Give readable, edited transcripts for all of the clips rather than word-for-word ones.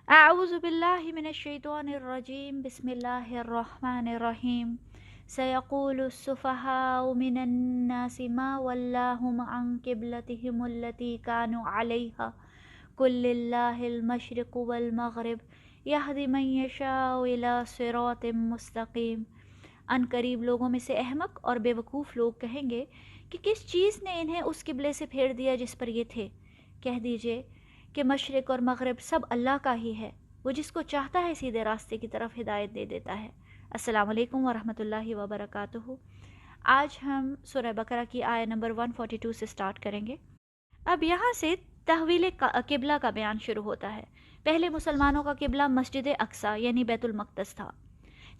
أعوذ بالله من الشيطان الرجيم بسم الله الرحمن الرحيم سيقول السفهاء من الناس ما ولاهم عن قبلتهم التي كانوا عليها قل لله المشرق والمغرب يهدي من يشاء إلى صراط مستقيم۔ ان قریب لوگوں میں سے احمق اور بے وقوف لوگ کہیں گے کہ کس چیز نے انہیں اس قبلے سے پھیر دیا جس پر یہ تھے۔ کہہ دیجئے کہ مشرق اور مغرب سب اللہ کا ہی ہے، وہ جس کو چاہتا ہے سیدھے راستے کی طرف ہدایت دے دیتا ہے۔ السلام علیکم ورحمۃ اللہ وبرکاتہ۔ آج ہم سورہ بقرہ کی آیت نمبر 142 سے سٹارٹ کریں گے۔ اب یہاں سے تحویل قبلہ کا بیان شروع ہوتا ہے۔ پہلے مسلمانوں کا قبلہ مسجد اقصی یعنی بیت المقدس تھا۔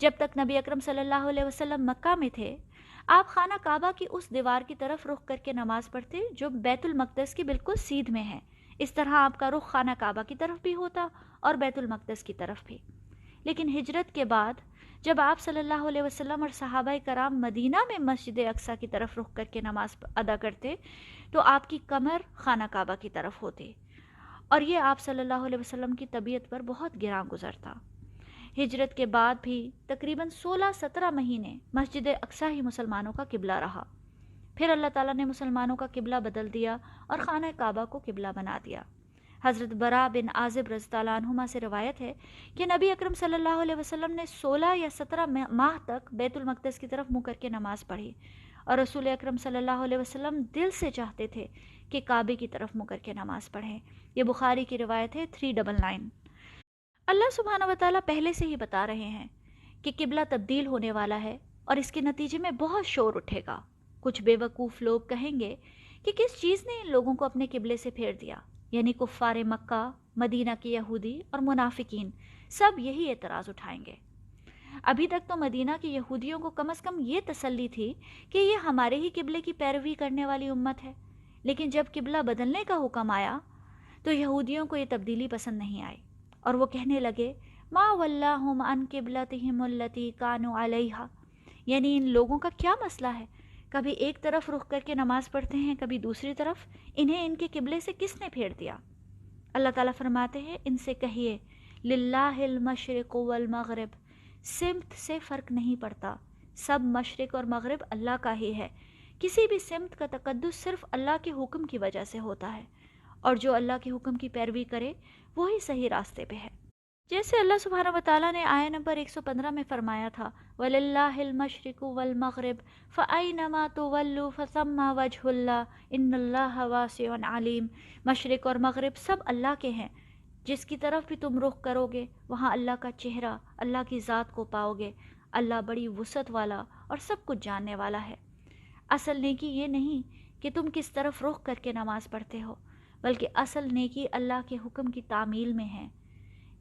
جب تک نبی اکرم صلی اللہ علیہ وسلم مکہ میں تھے، آپ خانہ کعبہ کی اس دیوار کی طرف رخ کر کے نماز پڑھتے جو بیت المقدس کی بالکل سیدھ میں ہے۔ اس طرح آپ کا رخ خانہ کعبہ کی طرف بھی ہوتا اور بیت المقدس کی طرف بھی۔ لیکن ہجرت کے بعد جب آپ صلی اللہ علیہ وسلم اور صحابہ کرام مدینہ میں مسجد اقصی کی طرف رخ کر کے نماز ادا کرتے تو آپ کی کمر خانہ کعبہ کی طرف ہوتی، اور یہ آپ صلی اللہ علیہ وسلم کی طبیعت پر بہت گراں گزرتا۔ ہجرت کے بعد بھی تقریباً 16-17 مہینے مسجد اقصی ہی مسلمانوں کا قبلہ رہا۔ پھر اللہ تعالیٰ نے مسلمانوں کا قبلہ بدل دیا اور خانہ کعبہ کو قبلہ بنا دیا۔ حضرت برا بن عازب رضی اللہ عنہما سے روایت ہے کہ نبی اکرم صلی اللہ علیہ وسلم نے 16 یا 17 ماہ تک بیت المقدس کی طرف منہ کر کے نماز پڑھی، اور رسول اکرم صلی اللہ علیہ وسلم دل سے چاہتے تھے کہ کعبے کی طرف منہ کر کے نماز پڑھیں۔ یہ بخاری کی روایت ہے 399۔ اللہ سبحانہ و تعالیٰ پہلے سے ہی بتا رہے ہیں کہ قبلہ تبدیل ہونے والا ہے اور اس کے نتیجے میں بہت شور اٹھے گا۔ کچھ بے وقوف لوگ کہیں گے کہ کس چیز نے ان لوگوں کو اپنے قبلے سے پھیر دیا، یعنی کفار مکہ، مدینہ کے یہودی اور منافقین سب یہی اعتراض اٹھائیں گے۔ ابھی تک تو مدینہ کے یہودیوں کو کم از کم یہ تسلی تھی کہ یہ ہمارے ہی قبلے کی پیروی کرنے والی امت ہے، لیکن جب قبلہ بدلنے کا حکم آیا تو یہودیوں کو یہ تبدیلی پسند نہیں آئی، اور وہ کہنے لگے ما ولاہم عن قبلتہم التی کانوا علیہا، یعنی ان لوگوں کا کیا مسئلہ ہے، کبھی ایک طرف رخ کر کے نماز پڑھتے ہیں کبھی دوسری طرف، انہیں ان کے قبلے سے کس نے پھیر دیا؟ اللہ تعالیٰ فرماتے ہیں ان سے کہیے للہ المشرق والمغرب، سمت سے فرق نہیں پڑتا، سب مشرق اور مغرب اللہ کا ہی ہے، کسی بھی سمت کا تقدس صرف اللہ کے حکم کی وجہ سے ہوتا ہے، اور جو اللہ کے حکم کی پیروی کرے وہی صحیح راستے پہ ہے۔ جیسے اللہ سبحانہ و تعالیٰ نے آیت نمبر 115 میں فرمایا تھا وَلِلَّهِ الْمَشْرِقُ وَالْمَغْرِبُ فَأَيْنَمَا تُوَلُّوا فَثَمَّ وَجْهُ اللَّهِ إِنَّ اللَّهَ وَاسِعٌ عَلِيمٌ، مشرق اور مغرب سب اللہ کے ہیں، جس کی طرف بھی تم رخ کرو گے وہاں اللہ کا چہرہ، اللہ کی ذات کو پاؤ گے، اللہ بڑی وسعت والا اور سب کچھ جاننے والا ہے۔ اصل نیکی یہ نہیں کہ تم کس طرف رخ کر کے نماز پڑھتے ہو، بلکہ اصل نیکی اللہ کے حکم کی تعمیل میں ہے۔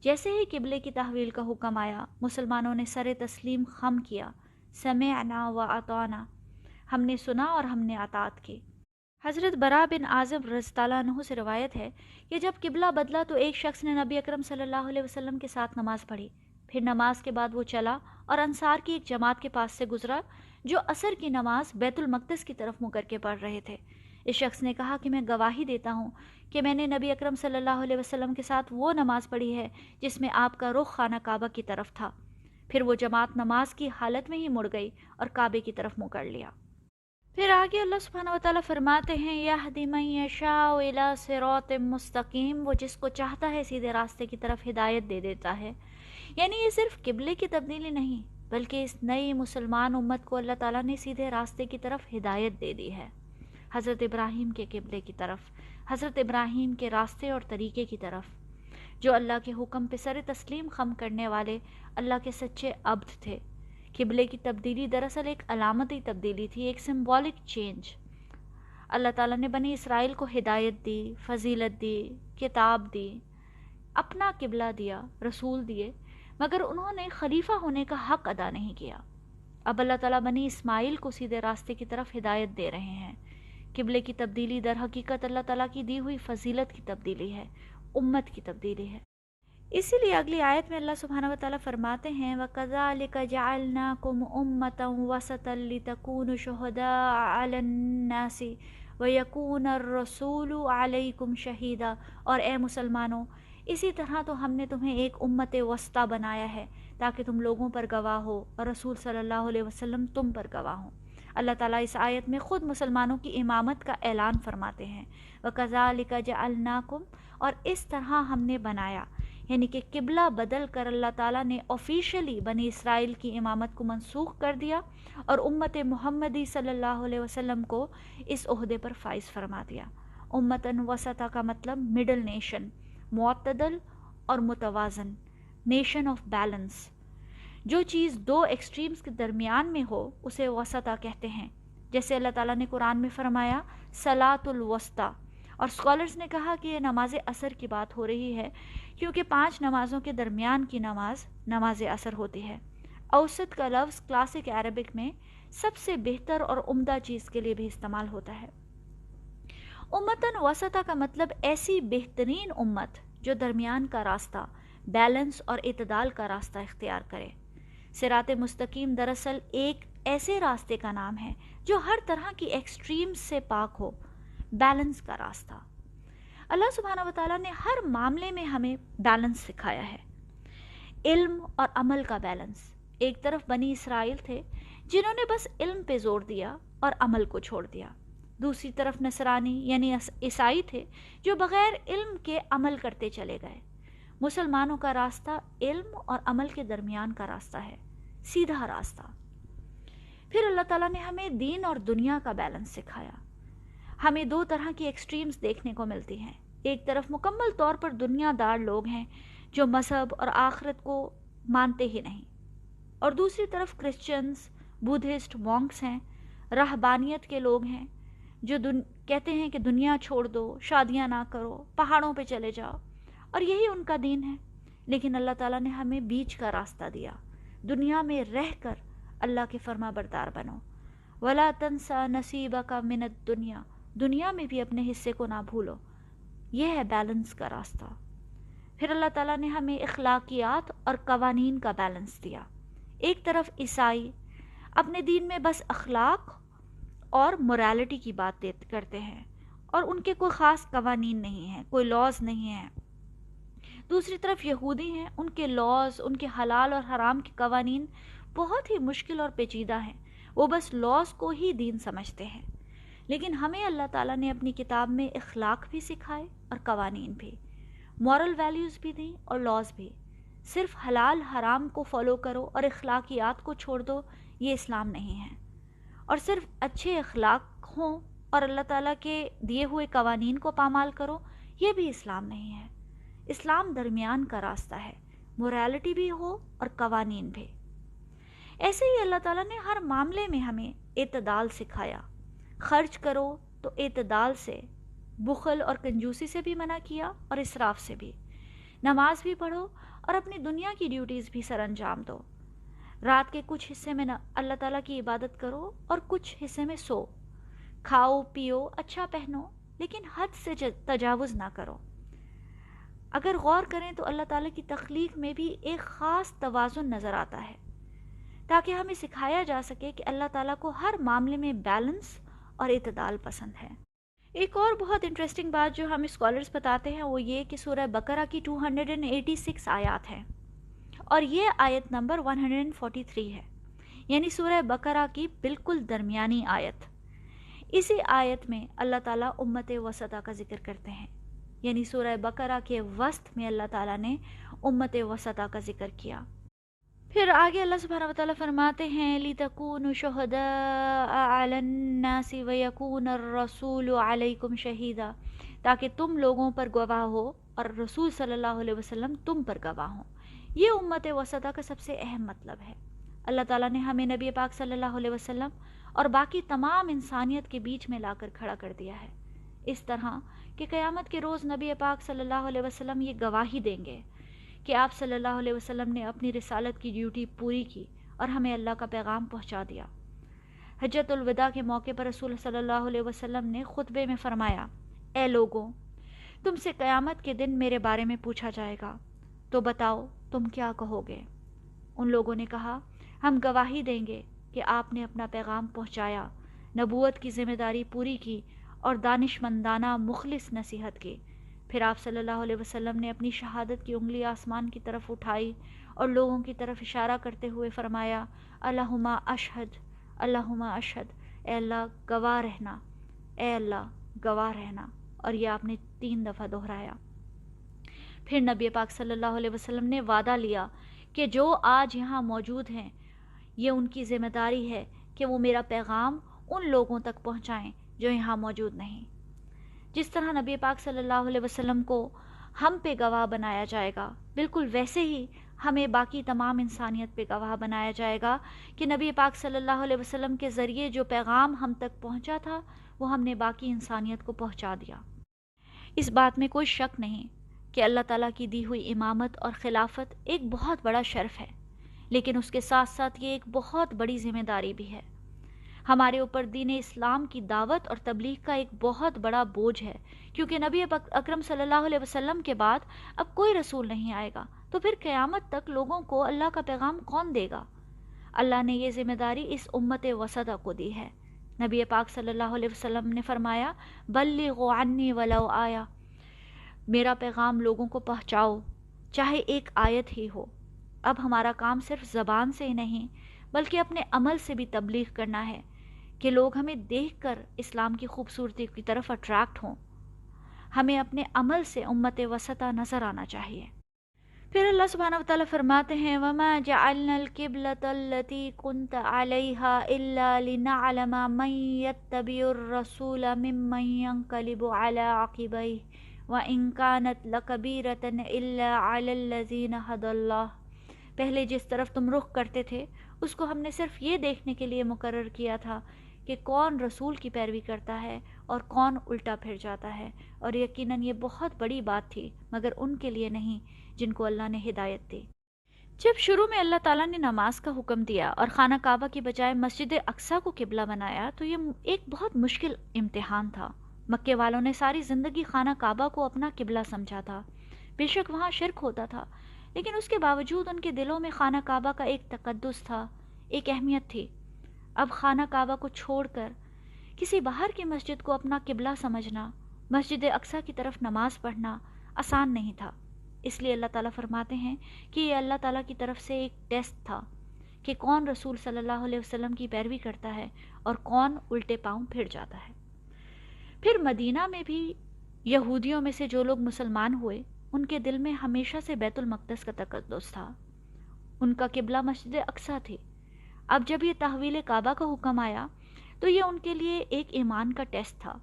جیسے ہی قبلے کی تحویل کا حکم آیا، مسلمانوں نے سر تسلیم خم کیا، سمعنا و اطعنا، ہم نے سنا اور ہم نے اطاعت کی۔ حضرت برا بن عازب رضی اللہ عنہ سے روایت ہے کہ جب قبلہ بدلا تو ایک شخص نے نبی اکرم صلی اللہ علیہ وسلم کے ساتھ نماز پڑھی، پھر نماز کے بعد وہ چلا اور انصار کی ایک جماعت کے پاس سے گزرا جو عصر کی نماز بیت المقدس کی طرف منہ کر کے پڑھ رہے تھے۔ اس شخص نے کہا کہ میں گواہی دیتا ہوں کہ میں نے نبی اکرم صلی اللہ علیہ وسلم کے ساتھ وہ نماز پڑھی ہے جس میں آپ کا رخ خانہ کعبہ کی طرف تھا۔ پھر وہ جماعت نماز کی حالت میں ہی مڑ گئی اور کعبے کی طرف منہ کر لیا۔ پھر آگے اللہ سبحانہ و تعالیٰ فرماتے ہیں یہدی من یشاء الی صراط مستقیم، وہ جس کو چاہتا ہے سیدھے راستے کی طرف ہدایت دے دیتا ہے۔ یعنی یہ صرف قبلے کی تبدیلی نہیں بلکہ اس نئی مسلمان امت کو اللہ تعالیٰ نے سیدھے راستے کی طرف ہدایت دے دی ہے، حضرت ابراہیم کے قبلے کی طرف، حضرت ابراہیم کے راستے اور طریقے کی طرف، جو اللہ کے حکم پہ سر تسلیم خم کرنے والے اللہ کے سچے عبد تھے۔ قبلے کی تبدیلی دراصل ایک علامتی تبدیلی تھی، ایک سمبولک چینج۔ اللہ تعالیٰ نے بنی اسرائیل کو ہدایت دی، فضیلت دی، کتاب دی، اپنا قبلہ دیا، رسول دیے، مگر انہوں نے خلیفہ ہونے کا حق ادا نہیں کیا۔ اب اللہ تعالیٰ بنی اسماعیل کو سیدھے راستے کی طرف ہدایت دے رہے ہیں۔ قبلے کی تبدیلی در حقیقت اللہ تعالیٰ کی دی ہوئی فضیلت کی تبدیلی ہے، امت کی تبدیلی ہے۔ اسی لیے اگلی آیت میں اللہ سبحانہ و تعالیٰ فرماتے ہیں وَكَذَلِكَ جَعَلْنَاكُمْ أُمَّةً وَسَطًا لِتَكُونُوا شُهَدَاءَ عَلَى النَّاسِ وَيَكُونَ الرَّسُولُ عَلَيْكُمْ شَهِيدًا، اور اے مسلمانوں، اسی طرح تو ہم نے تمہیں ایک امت وسطیٰ بنایا ہے تاکہ تم لوگوں پر گواہ ہو اور رسول صلی اللہ علیہ وسلم تم پر گواہ ہوں۔ اللہ تعالیٰ اس آیت میں خود مسلمانوں کی امامت کا اعلان فرماتے ہیں، وَكَذَلِكَ جَعَلْنَاكُمْ، اور اس طرح ہم نے بنایا، یعنی کہ قبلہ بدل کر اللہ تعالیٰ نے آفیشلی بنی اسرائیل کی امامت کو منسوخ کر دیا اور امت محمدی صلی اللہ علیہ وسلم کو اس عہدے پر فائز فرما دیا۔ امتاً وسطا کا مطلب مڈل نیشن، معتدل اور متوازن، نیشن آف بیلنس۔ جو چیز دو ایکسٹریمز کے درمیان میں ہو اسے وسطا کہتے ہیں، جیسے اللہ تعالیٰ نے قرآن میں فرمایا صلاۃ الوسطیٰ، اور اسکالرز نے کہا کہ یہ نماز عصر کی بات ہو رہی ہے کیونکہ 5 نمازوں کے درمیان کی نماز نماز عصر ہوتی ہے۔ اوسط کا لفظ کلاسک عربک میں سب سے بہتر اور عمدہ چیز کے لیے بھی استعمال ہوتا ہے۔ امتاً وسطا کا مطلب ایسی بہترین امت جو درمیان کا راستہ، بیلنس اور اعتدال کا راستہ اختیار کرے۔ صراط مستقیم دراصل ایک ایسے راستے کا نام ہے جو ہر طرح کی ایکسٹریمز سے پاک ہو، بیلنس کا راستہ۔ اللہ سبحانہ وتعالیٰ نے ہر معاملے میں ہمیں بیلنس سکھایا ہے۔ علم اور عمل کا بیلنس، ایک طرف بنی اسرائیل تھے جنہوں نے بس علم پہ زور دیا اور عمل کو چھوڑ دیا، دوسری طرف نصرانی یعنی عیسائی تھے جو بغیر علم کے عمل کرتے چلے گئے۔ مسلمانوں کا راستہ علم اور عمل کے درمیان کا راستہ ہے، سیدھا راستہ۔ پھر اللہ تعالیٰ نے ہمیں دین اور دنیا کا بیلنس سکھایا۔ ہمیں 2 طرح کی ایکسٹریمز دیکھنے کو ملتی ہیں، ایک طرف مکمل طور پر دنیا دار لوگ ہیں جو مذہب اور آخرت کو مانتے ہی نہیں، اور دوسری طرف کرسچنز، بدھسٹ، مونکس ہیں، رہبانیت کے لوگ ہیں جو کہتے ہیں کہ دنیا چھوڑ دو، شادیاں نہ کرو، پہاڑوں پہ چلے جاؤ، اور یہی ان کا دین ہے۔ لیکن اللہ تعالیٰ نے ہمیں بیچ کا راستہ دیا، دنیا میں رہ کر اللہ کے فرما بردار بنو، وَلَا تَنْسَى نَصِيبَكَ مِنَ الدُّنْيَا، دنیا میں بھی اپنے حصے کو نہ بھولو۔ یہ ہے بیلنس کا راستہ۔ پھر اللہ تعالیٰ نے ہمیں اخلاقیات اور قوانین کا بیلنس دیا۔ ایک طرف عیسائی اپنے دین میں بس اخلاق اور موریلٹی کی بات کرتے ہیں اور ان کے کوئی خاص قوانین نہیں ہیں، کوئی لاز نہیں ہیں۔ دوسری طرف یہودی ہیں، ان کے لاز، ان کے حلال اور حرام کے قوانین بہت ہی مشکل اور پیچیدہ ہیں، وہ بس لاز کو ہی دین سمجھتے ہیں۔ لیکن ہمیں اللہ تعالیٰ نے اپنی کتاب میں اخلاق بھی سکھائے اور قوانین بھی، مورل ویلیوز بھی دیں اور لاز بھی۔ صرف حلال حرام کو فالو کرو اور اخلاقیات کو چھوڑ دو، یہ اسلام نہیں ہے۔ اور صرف اچھے اخلاق ہوں اور اللہ تعالیٰ کے دیے ہوئے قوانین کو پامال کرو، یہ بھی اسلام نہیں ہے۔ اسلام درمیان کا راستہ ہے، موریلٹی بھی ہو اور قوانین بھی۔ ایسے ہی اللہ تعالیٰ نے ہر معاملے میں ہمیں اعتدال سکھایا۔ خرچ کرو تو اعتدال سے، بخل اور کنجوسی سے بھی منع کیا اور اسراف سے بھی۔ نماز بھی پڑھو اور اپنی دنیا کی ڈیوٹیز بھی سر انجام دو۔ رات کے کچھ حصے میں اللہ تعالیٰ کی عبادت کرو اور کچھ حصے میں سو۔ کھاؤ پیو، اچھا پہنو، لیکن حد سے تجاوز نہ کرو۔ اگر غور کریں تو اللہ تعالیٰ کی تخلیق میں بھی ایک خاص توازن نظر آتا ہے، تاکہ ہمیں سکھایا جا سکے کہ اللہ تعالیٰ کو ہر معاملے میں بیلنس اور اعتدال پسند ہے۔ ایک اور بہت انٹرسٹنگ بات جو ہم اسکالرز بتاتے ہیں وہ یہ کہ سورہ بقرہ کی 286 آیات ہیں اور یہ آیت نمبر 143 ہے، یعنی سورہ بقرہ کی بالکل درمیانی آیت۔ اسی آیت میں اللہ تعالیٰ امت وسطیٰ کا ذکر کرتے ہیں، یعنی سورہ بقرہ کے وسط میں اللہ تعالیٰ نے امت وسطیٰ کا ذکر کیا۔ پھر آگے اللہ سبحانہ وتعالیٰ فرماتے ہیں لِتَكُونُوا شُهَدَاءَ عَلَى النَّاسِ وَيَكُونَ الرَّسُولُ عَلَيْكُمْ شَهِيدًا، تاکہ تم لوگوں پر گواہ ہو اور رسول صلی اللہ علیہ وسلم تم پر گواہ ہوں۔ یہ امت وسطیٰ کا سب سے اہم مطلب ہے۔ اللہ تعالیٰ نے ہمیں نبی پاک صلی اللہ علیہ وسلم اور باقی تمام انسانیت کے بیچ میں لا کر کھڑا کر دیا ہے، اس طرح کہ قیامت کے روز نبی پاک صلی اللہ علیہ وسلم یہ گواہی دیں گے کہ آپ صلی اللہ علیہ وسلم نے اپنی رسالت کی ڈیوٹی پوری کی اور ہمیں اللہ کا پیغام پہنچا دیا۔ حجۃ الوداع کے موقع پر رسول صلی اللہ علیہ وسلم نے خطبے میں فرمایا، اے لوگوں، تم سے قیامت کے دن میرے بارے میں پوچھا جائے گا، تو بتاؤ تم کیا کہو گے؟ ان لوگوں نے کہا، ہم گواہی دیں گے کہ آپ نے اپنا پیغام پہنچایا، نبوت کی ذمہ داری پوری کی اور دانش مندانہ مخلص نصیحت کی۔ پھر آپ صلی اللہ علیہ وسلم نے اپنی شہادت کی انگلی آسمان کی طرف اٹھائی اور لوگوں کی طرف اشارہ کرتے ہوئے فرمایا اللہم اشہد، اللہم اشہد، اے اللہ گواہ رہنا، اے اللہ گواہ رہنا، اور یہ آپ نے 3 دفعہ دہرایا۔ پھر نبی پاک صلی اللہ علیہ وسلم نے وعدہ لیا کہ جو آج یہاں موجود ہیں یہ ان کی ذمہ داری ہے کہ وہ میرا پیغام ان لوگوں تک پہنچائیں جو یہاں موجود نہیں۔ جس طرح نبی پاک صلی اللہ علیہ وسلم کو ہم پہ گواہ بنایا جائے گا، بالکل ویسے ہی ہمیں باقی تمام انسانیت پہ گواہ بنایا جائے گا کہ نبی پاک صلی اللہ علیہ وسلم کے ذریعے جو پیغام ہم تک پہنچا تھا وہ ہم نے باقی انسانیت کو پہنچا دیا۔ اس بات میں کوئی شک نہیں کہ اللہ تعالیٰ کی دی ہوئی امامت اور خلافت ایک بہت بڑا شرف ہے، لیکن اس کے ساتھ ساتھ یہ ایک بہت بڑی ذمہ داری بھی ہے۔ ہمارے اوپر دین اسلام کی دعوت اور تبلیغ کا ایک بہت بڑا بوجھ ہے، کیونکہ نبی اکرم صلی اللہ علیہ وسلم کے بعد اب کوئی رسول نہیں آئے گا، تو پھر قیامت تک لوگوں کو اللہ کا پیغام کون دے گا؟ اللہ نے یہ ذمہ داری اس امت وسطیٰ کو دی ہے۔ نبی پاک صلی اللہ علیہ وسلم نے فرمایا بلغوا عنی ولو آیا، میرا پیغام لوگوں کو پہنچاؤ چاہے ایک آیت ہی ہو۔ اب ہمارا کام صرف زبان سے ہی نہیں بلکہ اپنے عمل سے بھی تبلیغ کرنا ہے کہ لوگ ہمیں دیکھ کر اسلام کی خوبصورتی کی طرف اٹریکٹ ہوں۔ ہمیں اپنے عمل سے امت وسطیٰ نظر آنا چاہیے۔ پھر اللہ سبحانہ وتعالی فرماتے ہیں وَمَا جَعَلْنَا الْقِبْلَةَ الَّتِي كُنْتَ عَلَيْهَا إِلَّا لِنَعْلَمَ مَنْ يَتَّبِعُ الرَّسُولَ مِمَّنْ يَنْقَلِبُ عَلَى عَقِبَيْهِ وَإِنْ كَانَتْ لَكَبِيرَةً إِلَّا عَلَى الَّذِينَ هَدَى اللَّهُ، پہلے جس طرف تم رخ کرتے تھے اس کو ہم نے صرف یہ دیکھنے کے لیے مقرر کیا تھا کہ کون رسول کی پیروی کرتا ہے اور کون الٹا پھر جاتا ہے، اور یقیناً یہ بہت بڑی بات تھی مگر ان کے لیے نہیں جن کو اللہ نے ہدایت دی۔ جب شروع میں اللہ تعالیٰ نے نماز کا حکم دیا اور خانہ کعبہ کی بجائے مسجد اقصیٰ کو قبلہ بنایا تو یہ ایک بہت مشکل امتحان تھا۔ مکے والوں نے ساری زندگی خانہ کعبہ کو اپنا قبلہ سمجھا تھا، بے شک وہاں شرک ہوتا تھا، لیکن اس کے باوجود ان کے دلوں میں خانہ کعبہ کا ایک تقدس تھا، ایک اہمیت تھی۔ اب خانہ کعبہ کو چھوڑ کر کسی باہر کی مسجد کو اپنا قبلہ سمجھنا، مسجد اقصیٰ کی طرف نماز پڑھنا آسان نہیں تھا۔ اس لیے اللہ تعالیٰ فرماتے ہیں کہ یہ اللہ تعالیٰ کی طرف سے ایک ٹیسٹ تھا کہ کون رسول صلی اللہ علیہ وسلم کی پیروی کرتا ہے اور کون الٹے پاؤں پھر جاتا ہے۔ پھر مدینہ میں بھی یہودیوں میں سے جو لوگ مسلمان ہوئے ان کے دل میں ہمیشہ سے بیت المقدس کا تقدس تھا، ان کا قبلہ مسجد اقصیٰ تھی۔ اب جب یہ تحویل کعبہ کا حکم آیا تو یہ ان کے لیے ایک ایمان کا ٹیسٹ تھا۔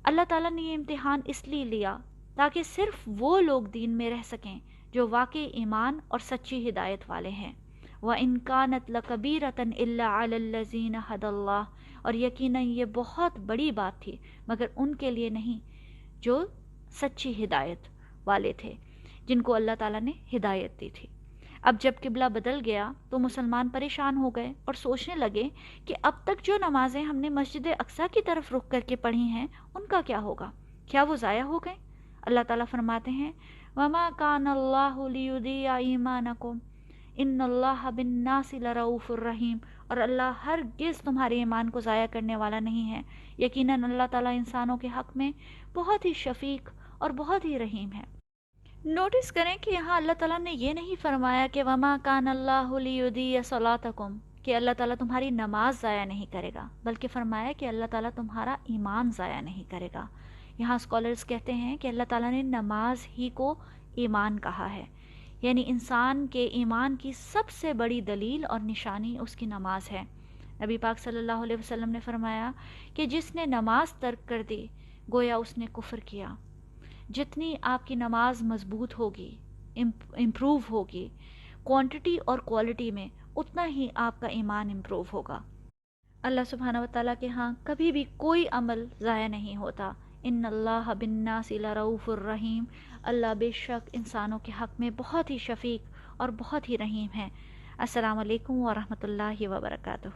اللہ تعالیٰ نے یہ امتحان اس لیے لیا تاکہ صرف وہ لوگ دین میں رہ سکیں جو واقعی ایمان اور سچی ہدایت والے ہیں۔ وَإِن كَانَتْ لَكَبِيرَةً إِلَّا عَلَى الَّذِينَ هَدَى اللَّهُ، اور یقیناً یہ بہت بڑی بات تھی مگر ان کے لیے نہیں جو سچی ہدایت والے تھے، جن کو اللہ تعالیٰ نے ہدایت دی تھی۔ اب جب قبلہ بدل گیا تو مسلمان پریشان ہو گئے اور سوچنے لگے کہ اب تک جو نمازیں ہم نے مسجد اقصیٰ کی طرف رخ کر کے پڑھی ہیں ان کا کیا ہوگا؟ کیا وہ ضائع ہو گئیں؟ اللہ تعالیٰ فرماتے ہیں وَمَا كَانَ اللَّهُ لِيُضِيعَ إِيمَانَكُمْ إِنَّ اللَّهَ بِالنَّاسِ لَرَءُوفٌ رَحِيمٌ، اور اللہ ہرگز تمہارے ایمان کو ضائع کرنے والا نہیں ہے، یقیناً اللہ تعالیٰ انسانوں کے حق میں بہت ہی شفیق اور بہت ہی رحیم ہے۔ نوٹس کریں کہ یہاں اللہ تعالیٰ نے یہ نہیں فرمایا کہ وَمَا كَانَ اللَّهُ لِيُضِيعَ صَلَاتَكُمْ، کہ اللہ تعالیٰ تمہاری نماز ضائع نہیں کرے گا، بلکہ فرمایا کہ اللہ تعالیٰ تمہارا ایمان ضائع نہیں کرے گا۔ یہاں اسکالرز کہتے ہیں کہ اللہ تعالیٰ نے نماز ہی کو ایمان کہا ہے، یعنی انسان کے ایمان کی سب سے بڑی دلیل اور نشانی اس کی نماز ہے۔ نبی پاک صلی اللہ علیہ وسلم نے فرمایا کہ جس نے نماز ترک کر دی گویا اس نے کفر کیا۔ جتنی آپ کی نماز مضبوط ہوگی، امپروو ہوگی کوانٹٹی اور کوالٹی میں، اتنا ہی آپ کا ایمان امپروو ہوگا۔ اللہ سبحانہ وتعالیٰ کے ہاں کبھی بھی کوئی عمل ضائع نہیں ہوتا۔ ان اللہ بالناس لرؤوف الرحیم، اللہ بے شک انسانوں کے حق میں بہت ہی شفیق اور بہت ہی رحیم ہے۔ السلام علیکم ورحمۃ اللہ وبرکاتہ۔